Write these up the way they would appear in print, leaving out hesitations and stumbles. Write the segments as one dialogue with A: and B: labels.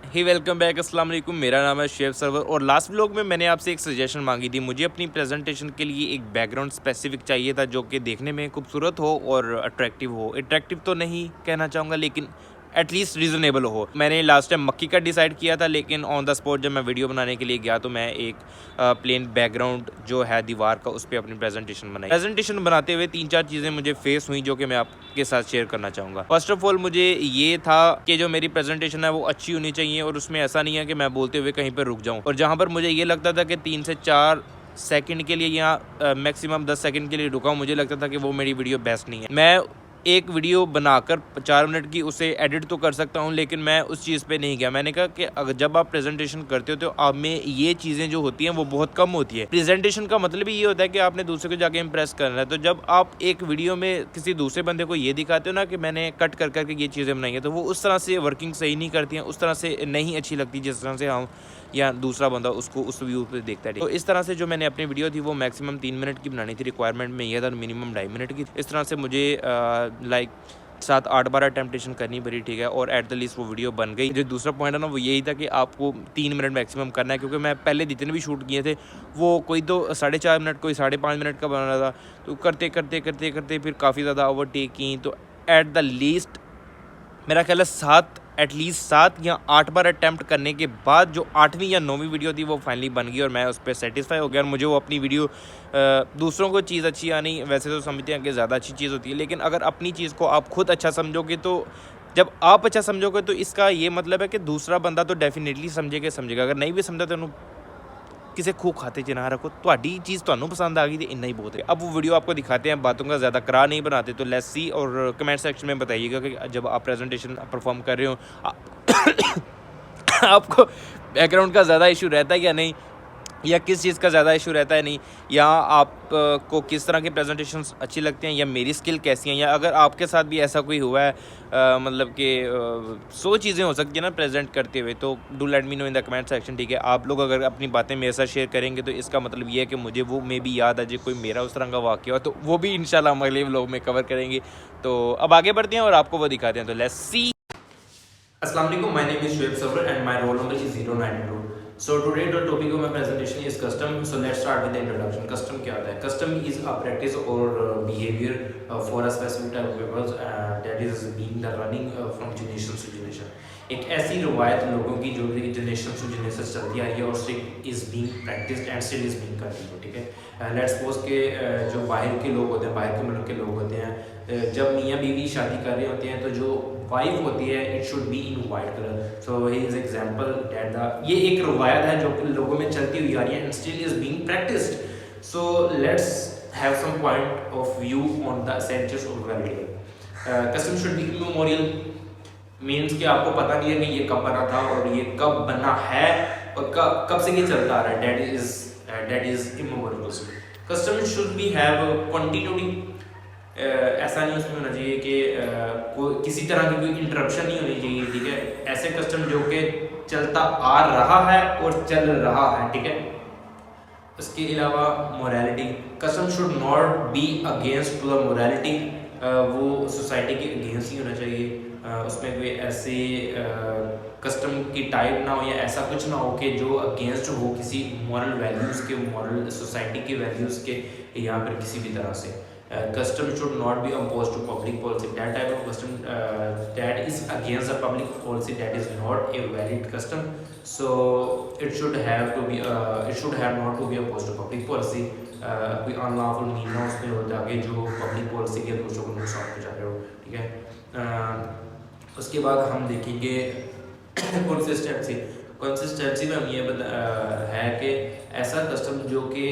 A: ही welcome back, अस्सलाम वालेकुम। मेरा नाम है शेफ सरवर और लास्ट व्लॉग में मैंने आपसे एक सजेशन मांगी थी। मुझे अपनी प्रेजेंटेशन के लिए एक बैकग्राउंड स्पेसिफिक चाहिए था जो कि देखने में खूबसूरत हो और अट्रैक्टिव हो। अट्रैक्टिव तो नहीं कहना चाहूँगा, लेकिन एटलीस्ट रीज़नेबल हो। मैंने लास्ट टाइम मक्की का डिसाइड किया था, लेकिन ऑन द स्पॉट जब मैं वीडियो बनाने के लिए गया तो मैं एक प्लेन बैकग्राउंड जो है दीवार का, उस पर अपनी प्रेजेंटेशन बनाई। प्रेजेंटेशन बनाते हुए 3-4 चीज़ें मुझे फेस हुई जो कि मैं आपके साथ शेयर करना चाहूँगा। फर्स्ट ऑफ ऑल मुझे ये था कि जो मेरी प्रेजेंटेशन है वो अच्छी होनी चाहिए और उसमें ऐसा नहीं है कि मैं बोलते हुए कहीं पर रुक जाऊँ। और जहाँ पर मुझे ये लगता था कि 3 से 4 सेकंड के लिए या मैक्सिमम 10 सेकंड के लिए रुका हूँ, मुझे लगता था कि वो मेरी वीडियो बेस्ट नहीं है। मैं एक वीडियो बनाकर 4 मिनट की उसे एडिट तो कर सकता हूँ, लेकिन मैं उस चीज़ पे नहीं गया। मैंने कहा कि अगर जब आप प्रेजेंटेशन करते हो तो आप में ये चीज़ें जो होती हैं वो बहुत कम होती है। प्रेजेंटेशन का मतलब ही ये होता है कि आपने दूसरे को जाके इंप्रेस करना है। तो जब आप एक वीडियो में किसी दूसरे बंदे को ये दिखाते हो ना कि मैंने कट कर करके ये चीज़ें बनाई हैं, तो वो उस तरह से वर्किंग सही नहीं करती हैं, उस तरह से नहीं अच्छी लगती जिस तरह से हम या दूसरा बंदा उसको उस व्यू पे देखता है। तो इस तरह से जो मैंने अपनी वीडियो थी वो मैक्सिमम 3 मिनट की बनानी थी। रिक्वायरमेंट में यह था मिनिमम 2.5 मिनट की। इस तरह से मुझे लाइक 7-8 बार अटेम्प्टेशन करनी पड़ी, ठीक है, और एट द लीस्ट वो वीडियो बन गई। जो दूसरा पॉइंट है ना वो यही था कि आपको 3 मिनट मैक्सिमम करना है, क्योंकि मैं पहले जितने भी शूट किए थे वो कोई तो 4.5 मिनट, कोई 5.5 मिनट का बना रहा था। तो करते करते करते करते फिर काफ़ी ज़्यादा ओवरटेक की। तो एट द लीस्ट मेरा ख्याल है 7 या 8 बार अटैम्प्ट करने के बाद जो 8वीं या 9वीं वीडियो थी वो फाइनली बन गई और मैं उस पर सेटिस्फाई हो गया। और मुझे वो अपनी वीडियो दूसरों को चीज़ अच्छी आनी वैसे तो समझते हैं कि ज़्यादा अच्छी चीज़ होती है, लेकिन अगर अपनी चीज़ को आप खुद अच्छा समझोगे तो जब आप अच्छा समझोगे तो इसका ये मतलब है कि दूसरा बंदा तो डेफिनेटली समझेगा। अगर नहीं भी समझा तो किसी खूह खाते च ना रखो। ਤੁਹਾਡੀ चीज़ ਤੁਹਾਨੂੰ पसंद आ गई तो इतना ही बहुत है। अब वो वीडियो आपको दिखाते हैं, बातों का ज़्यादा करा नहीं बनाते। तो लेट्स सी, और कमेंट सेक्शन में बताइएगा कि जब आप प्रेजेंटेशन परफॉर्म कर रहे हो आपको बैकग्राउंड का ज़्यादा इशू रहता है या नहीं, या किस चीज़ का ज़्यादा इशू रहता है नहीं, या आप को किस तरह की प्रेजेंटेशंस अच्छी लगती हैं, या मेरी स्किल कैसी हैं, या अगर आपके साथ भी ऐसा कोई हुआ है मतलब कि 100 चीज़ें हो सकती हैं ना प्रेजेंट करते हुए। तो do let me know in the comment section, ठीक है। आप लोग अगर अपनी बातें मेरे साथ शेयर करेंगे तो इसका मतलब ये है कि मुझे वो मे भी याद आ जाए कोई मेरा उस तरह का वाक़या हो, तो वो भी इंशाल्लाह हम अगले व्लॉग में कवर करेंगे। तो अब आगे बढ़ते हैं और आपको वो दिखाते हैं। तो let's see. Assalamu alaikum, my name is Shoaib Safar and my roll number is 092. So today the topic of my presentation is custom. So let's start with the introduction. Custom क्या होता है? Custom is a practice or behavior for a specific type of people that is being the running from generation to generation. एक ऐसी रवायत लोगों की जो कि जनरेशन टू जनरेशन चलती आ रही है और still is being practised and still is being continue, ठीक है। लेट्स सपोज के जो बाहर के लोग होते हैं, बाहर के मुल्क के लोग होते हैं, जब मियाँ बीवी शादी कर रहे होते हैं तो जो वाइफ होती है it should be in white colour. So he is example that the ये एक रवायत है जो कि लोगों में चलती हुई आ रही है and still is being practised. So let's have some point of view on the essentials of value. Custom should be immemorial, means कि आपको पता नहीं है कि ये कब बना था और ये कब बना है और कब से ये चलता आ रहा है। That is immemorial. Custom should B have continuity, ऐसा नहीं उसमें होना चाहिए कि कोई किसी तरह की कोई इंटरप्शन नहीं होनी चाहिए, ठीक है। ऐसे कस्टम जो कि चलता आ रहा है और चल रहा है, ठीक है। उसके अलावा morality, custom should not be against to the morality, वो सोसाइटी के अगेंस्ट ही होना चाहिए। उसमें कोई ऐसे कस्टम की टाइप ना हो या ऐसा कुछ ना हो कि जो अगेंस्ट हो किसी मॉरल वैल्यूज़ के, मॉरल सोसाइटी के वैल्यूज़ के, यहाँ पर किसी भी तरह से। Custom should not be opposed to public policy. That type of custom that is against the public policy, that is not a valid custom. So it should have to be it should have not to be opposed to public policy. कोई unlawful mean ना उसमें हो जाके जो public policy के दूसरों को नुकसान पहुँचा रहे हो, ठीक है। उसके बाद हम देखेंगे कंसिस्टेंसी में हम ये है कि ऐसा कस्टम जो कि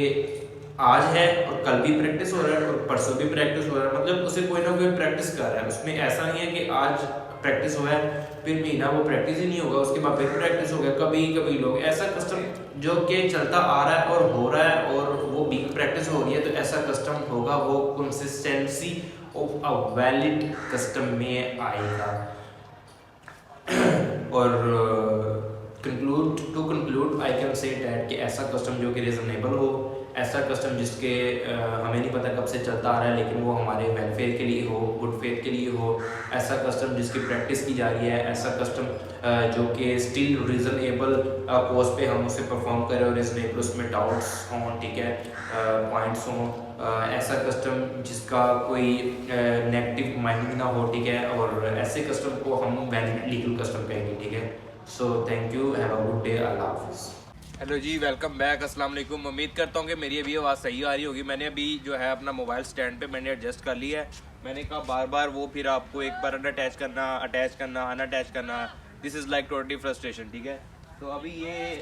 A: आज है और कल भी प्रैक्टिस हो रहा है और परसों भी प्रैक्टिस हो रहा है, मतलब उसे कोई ना कोई प्रैक्टिस कर रहा है। उसमें ऐसा नहीं है कि आज प्रैक्टिस हुआ है फिर महीना वो प्रैक्टिस ही नहीं होगा, उसके बाद फिर प्रैक्टिस हो गया। कभी लोग ऐसा कस्टम जो कि चलता आ रहा है और हो रहा है और वो बीइंग प्रैक्टिस हो रही है, तो ऐसा कस्टम होगा, वो consistency of a valid custom में आएगा। और conclude I can say that कि ऐसा कस्टम जो कि रीजनेबल हो ऐसा कस्टम जिसके हमें नहीं पता कब से चलता आ रहा है, लेकिन वो हमारे वेलफेयर के लिए हो, गुड फेथ के लिए हो। ऐसा कस्टम जिसकी प्रैक्टिस की जा रही है, ऐसा कस्टम जो कि स्टिल रीज़नेबल कॉस्ट पे हम उसे परफॉर्म करें और रीज़नेबल उसमें डाउट्स हों, ठीक है, पॉइंट्स हों। ऐसा कस्टम जिसका कोई नेगेटिव माइनिंग ना हो, ठीक है, और ऐसे कस्टम को हम वैलिड लीगल कस्टम कहेंगे, ठीक है। So thank you, have a good day, अल्लाह हाफिज़। हेलो जी, वेलकम बैक, अस्सलाम वालेकुम। उम्मीद करता हूँ कि मेरी अभी आवाज़ सही आ रही होगी। मैंने अभी जो है अपना मोबाइल स्टैंड पे मैंने एडजस्ट कर लिया है। मैंने कहा बार बार वो फिर आपको एक बार अटैच करना, अनअटैच करना, this is like totally frustration, ठीक है। तो अभी ये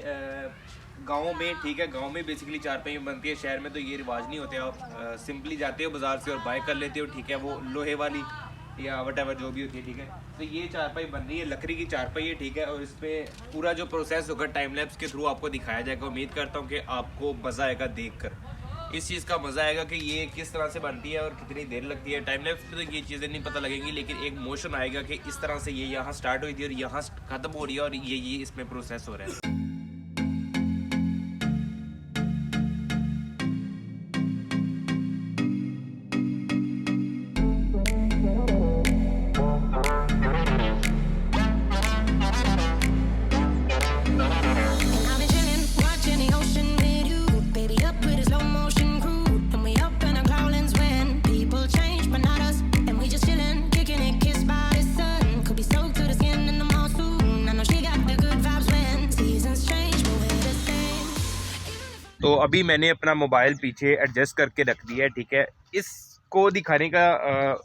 A: गाँव में, ठीक है, गाँव में बेसिकली चारपाई बनती है। शहर में तो ये रिवाज नहीं होते। आप सिंपली जाते हो बाज़ार से और बाय कर लेते हो, ठीक है, वो लोहे वाली या वट जो भी होती है, ठीक है। तो ये चारपाई बन रही है, लकड़ी की चारपाई है, ठीक है, और इस पर पूरा जो प्रोसेस होगा टाइम लैप्स के थ्रू आपको दिखाया जाएगा। उम्मीद करता हूँ कि आपको मज़ा आएगा देखकर। इस चीज़ का मज़ा आएगा कि ये किस तरह से बनती है और कितनी देर लगती है। टाइम लैप्स में तो ये चीज़ें नहीं पता लगेंगी, लेकिन एक मोशन आएगा कि इस तरह से ये यहाँ स्टार्ट हुई थी और यहाँ ख़त्म हो रही है और ये इसमें प्रोसेस हो रहा है। तो अभी मैंने अपना मोबाइल पीछे एडजस्ट करके रख दिया है, ठीक है। इसको दिखाने का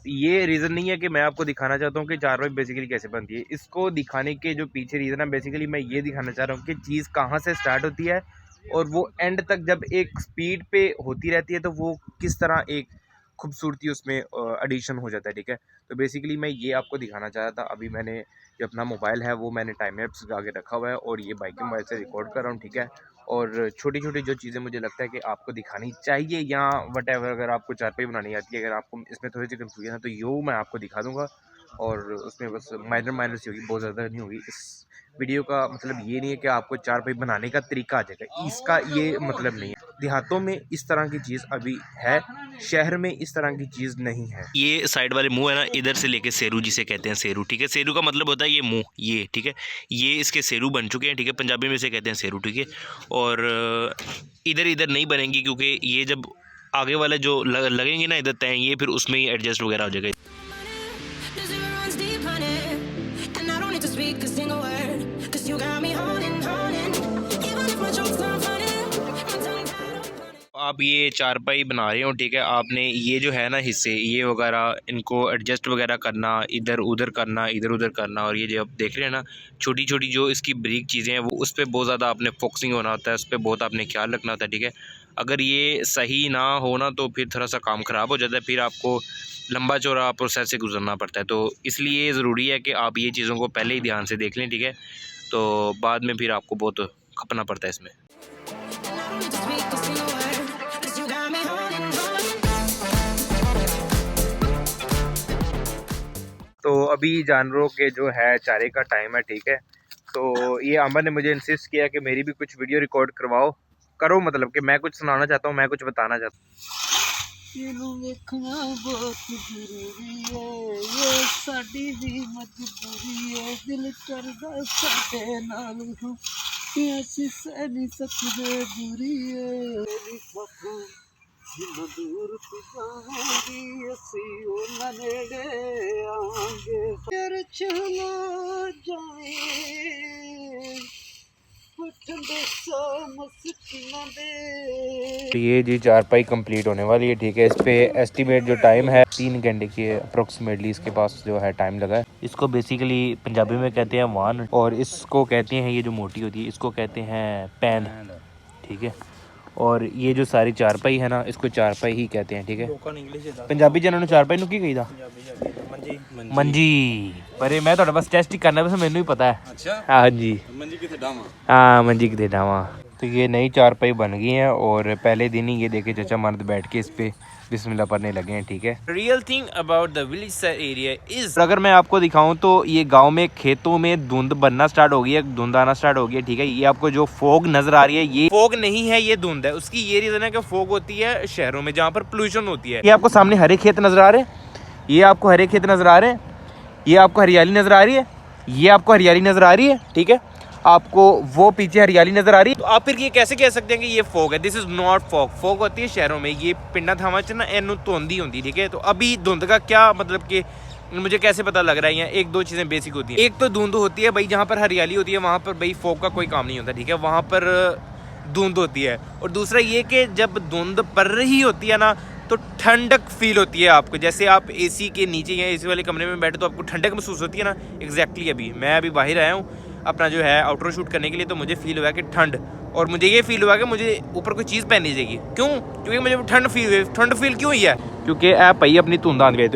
A: ये रीज़न नहीं है कि मैं आपको दिखाना चाहता हूँ कि चारपाई बेसिकली कैसे बनती है। इसको दिखाने के जो पीछे रीज़न है, बेसिकली मैं ये दिखाना चाह रहा हूँ कि चीज़ कहाँ से स्टार्ट होती है और वो एंड तक जब एक स्पीड पे होती रहती है तो वो किस तरह एक खूबसूरती उसमें एडिशन हो जाता है, ठीक है। तो बेसिकली मैं ये आपको दिखाना चाह रहा था। अभी मैंने जो अपना मोबाइल है वो मैंने टाइम लैप्स लगा के रखा हुआ है और ये बाइकिंग मोबाइल से रिकॉर्ड कर रहा हूँ, ठीक है। और छोटी छोटी जो चीज़ें मुझे लगता है कि आपको दिखानी चाहिए या वटेवर, अगर आपको चारपाई बनानी आती है, अगर आपको इसमें थोड़ी सी कन्फ्यूजन है तो यो मैं आपको दिखा दूंगा और उसमें बस माइनर सी होगी, बहुत ज़्यादा नहीं होगी। इस वीडियो का मतलब ये नहीं है कि आपको चारपाई बनाने का तरीका आ जाएगा, इसका ये मतलब नहीं है। देहातों में इस तरह की चीज़ अभी है, शहर में इस तरह की चीज़ नहीं है। ये साइड वाले मुंह है ना, इधर से लेके सेरू जिसे कहते हैं, सेरू, ठीक है। सेरू का मतलब होता है ये मुंह, ये, ठीक है। ये इसके सेरू बन चुके हैं, ठीक है। पंजाबी में से कहते हैं सेरू, ठीक है। और इधर इधर नहीं बनेंगी क्योंकि ये जब आगे वाले जो लगेंगे ना इधर तय, ये फिर उसमें ही एडजस्ट वगैरह हो जाएगा। आप ये चारपाई बना रहे हो, ठीक है। आपने ये जो है ना हिस्से, ये वगैरह इनको एडजस्ट वगैरह करना, इधर उधर करना, और ये जो आप देख रहे हैं ना छोटी छोटी जो इसकी ब्रीक चीज़ें हैं, वो उस पर बहुत ज़्यादा आपने फोकसिंग होना होता है, उस पर बहुत आपने ख्याल रखना होता है, ठीक है। अगर ये सही ना हो ना तो फिर थोड़ा सा काम ख़राब हो जाता है, फिर आपको लंबा चौड़ा प्रोसेस से गुजरना पड़ता है। तो इसलिए ज़रूरी है कि आप ये चीज़ों को पहले ही ध्यान से देख लें, ठीक है। तो बाद में फिर आपको बहुत खपना पड़ता है इसमें। तो अभी जानवरों के जो है चारे का टाइम है, ठीक है। तो ये अमन ने मुझे इंसिस्ट किया कि मेरी भी कुछ वीडियो रिकॉर्ड करो, मतलब कि मैं कुछ सुनाना चाहता हूँ, मैं कुछ बताना चाहता हूँ। दूर जाएंगी असी उन्हां नेड़े आंगे फिर चलो जाए ये जी चारपाई कंप्लीट होने वाली है, ठीक है। इस पे एस्टिमेट जो टाइम है 3 घंटे की अप्रोक्सीमेटली इसके पास जो है टाइम लगा है। इसको बेसिकली पंजाबी में कहते हैं वान, और इसको कहते हैं, ये जो मोटी होती है इसको कहते हैं पैन, ठीक है। और ये जो सारी चारपाई है ना इसको चारपाई ही कहते हैं, ठीक है। पंजाबी जिन्होंने चारपाई नु की कही था मंजी, पर मैं थोड़ा बस टेस्ट ही करना, बस मैनू ही पता है। अच्छा हाँ जी, मंजी किथे डावा, हाँ मंजी किथे डावा। तो ये नई चारपाई बन गई है और पहले दिन ही ये देखे चचा मर्द बैठ के इस पे बिस्मिल्लाह पढ़ने लगे हैं, ठीक है। Real thing about the village area is, अगर मैं आपको दिखाऊं तो ये गांव में खेतों में धुंध बनना स्टार्ट हो गई है, धुंध आना स्टार्ट हो गई है, ठीक है। ये आपको जो फॉग नजर आ रही है ये फॉग नहीं है, ये धुंध है। उसकी ये रीजन है कि फॉग होती है शहरों में जहाँ पर पोल्यूशन होती है। ये आपको सामने हरे खेत नजर आ रहे हैं, ये आपको हरे खेत नजर आ रहे हैं, ये आपको हरियाली नजर आ रही है, ये आपको हरियाली नजर आ रही है, ठीक है। आपको वो पीछे हरियाली नजर आ रही है, तो आप फिर ये कैसे कह सकते हैं कि ये फॉग है? This is not fog. Fog होती है शहरों में, ये पिंडा थामा च ना एनू धुंध ही होती, ठीक है। तो अभी धुंध का क्या मतलब कि मुझे कैसे पता लग रहा है? यहाँ एक दो चीज़ें बेसिक होती हैं। एक तो धुंध होती है भाई, जहाँ पर हरियाली होती है वहाँ पर भाई फॉग का कोई काम नहीं होता, ठीक है। वहाँ पर धुंध होती है। और दूसरा ये कि जब धुंध पड़ रही होती है ना तो ठंडक फील होती है आपको, जैसे आप एसी के नीचे या एसी वाले कमरे में बैठे तो आपको ठंडक महसूस होती है ना। एग्जैक्टली अभी मैं बाहर आया हूँ अपना जो है आउटडोर शूट करने के लिए, तो मुझे फील हुआ कि ठंड, और मुझे ये फील हुआ कि मुझे ऊपर कोई चीज़ पहननी चाहिए। क्यों? क्योंकि मुझे ठंड फील हुई। ठंड फील क्यों हुई है? क्योंकि आप भाई अपनी धुंध आन गए।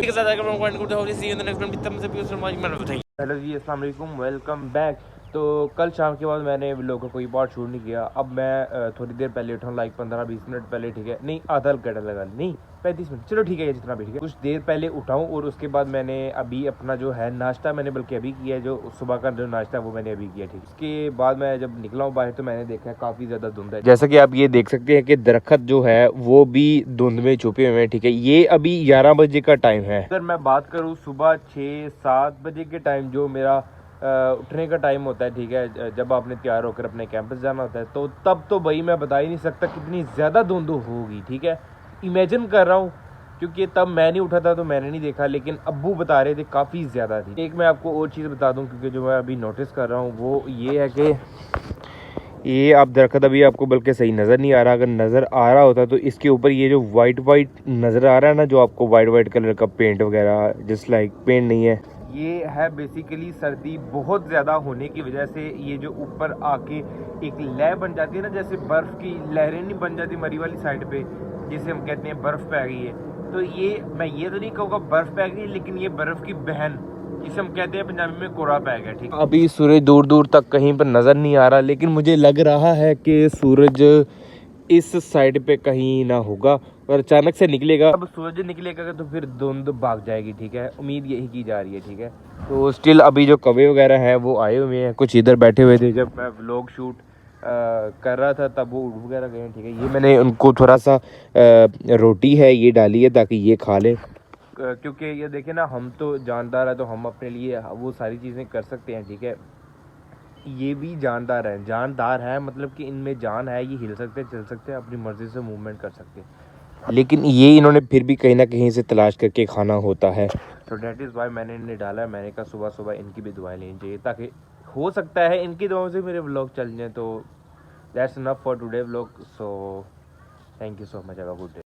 A: हेलो जी, अस्सलाम वालेकुम, वेलकम बैक। तो कल शाम के बाद मैंने व्लॉग का कोई पार्ट शूट नहीं किया। अब मैं थोड़ी देर पहले उठा हूँ, लाइक 15-20 मिनट पहले, ठीक है। नहीं, आधा घंटा लगा, नहीं 35 मिनट, चलो ठीक है, जितना भी ठीक है। कुछ देर पहले उठा हूँ और उसके बाद मैंने अभी अपना जो है नाश्ता मैंने बल्कि अभी किया है, जो सुबह का जो नाश्ता वो मैंने अभी किया, ठीक है। उसके बाद मैं जब निकला हूँ बाहर तो मैंने देखा है काफ़ी ज़्यादा धुंध है। जैसा कि आप ये देख सकते हैं कि दरख्त जो है वो भी धुंध में छुपे हुए हैं, ठीक है। ये अभी 11 बजे का टाइम है। अगर मैं बात करूँ सुबह 6-7 बजे के टाइम जो मेरा उठने का टाइम होता है, ठीक है, जब आपने तैयार होकर अपने कैंपस जाना होता है, तो तब तो भाई मैं बता ही नहीं सकता कितनी ज़्यादा धुंध होगी, ठीक है। इमेजिन कर रहा हूँ, क्योंकि तब मैं नहीं उठा था तो मैंने नहीं देखा, लेकिन अब्बू बता रहे थे काफ़ी ज़्यादा थी। एक मैं आपको और चीज़ बता दूँ, क्योंकि जो मैं अभी नोटिस कर रहा हूँ वो ये है कि ये आप दरख्त अभी आपको बल्कि सही नज़र नहीं आ रहा। अगर नज़र आ रहा होता तो इसके ऊपर ये जो वाइट नज़र आ रहा है ना, जो आपको वाइट कलर का पेंट वगैरह, जस्ट लाइक पेंट नहीं है, ये है बेसिकली सर्दी बहुत ज़्यादा होने की वजह से ये जो ऊपर आके एक लहर बन जाती है ना, जैसे बर्फ़ की लहरें नहीं बन जाती मरी वाली साइड पे, जिसे हम कहते हैं बर्फ़ पै गई है। तो ये मैं ये तो नहीं कहूँगा बर्फ़ पै गई, लेकिन ये बर्फ़ की बहन, जिसे हम कहते हैं पंजाबी में कोहरा पै गया, ठीक। अभी सूरज दूर दूर तक कहीं पर नज़र नहीं आ रहा, लेकिन मुझे लग रहा है कि सूरज इस साइड पे कहीं ना होगा और अचानक से निकलेगा। अब सूरज निकलेगा तो फिर धुंध भाग जाएगी, ठीक है। उम्मीद यही की जा रही है, ठीक है। तो स्टिल अभी जो कौवे वगैरह हैं वो आए हुए हैं, कुछ इधर बैठे हुए थे जब मैं व्लॉग शूट कर रहा था, तब वो उड़ वगैरह गए हैं, ठीक है। ये मैंने उनको थोड़ा सा रोटी है ये डाली है ताकि ये खा ले, क्योंकि ये देखे ना, हम तो जानदार है तो हम अपने लिए वो सारी चीज़ें कर सकते हैं, ठीक है। ये भी जानदार है मतलब कि इनमें जान है, ये हिल सकते हैं, चल सकते हैं, अपनी मर्ज़ी से मूवमेंट कर सकते हैं, लेकिन ये इन्होंने फिर भी कहीं ना कहीं से तलाश करके खाना होता है। तो डैट इज़ वाई मैंने इन्हें डाला। मैंने कहा सुबह सुबह इनकी भी दुआएं लेनी चाहिए, ताकि हो सकता है इनकी दुआओं से मेरे व्लॉग चल जाएँ। तो that's enough for today vlog. So thank you so much, have a good day.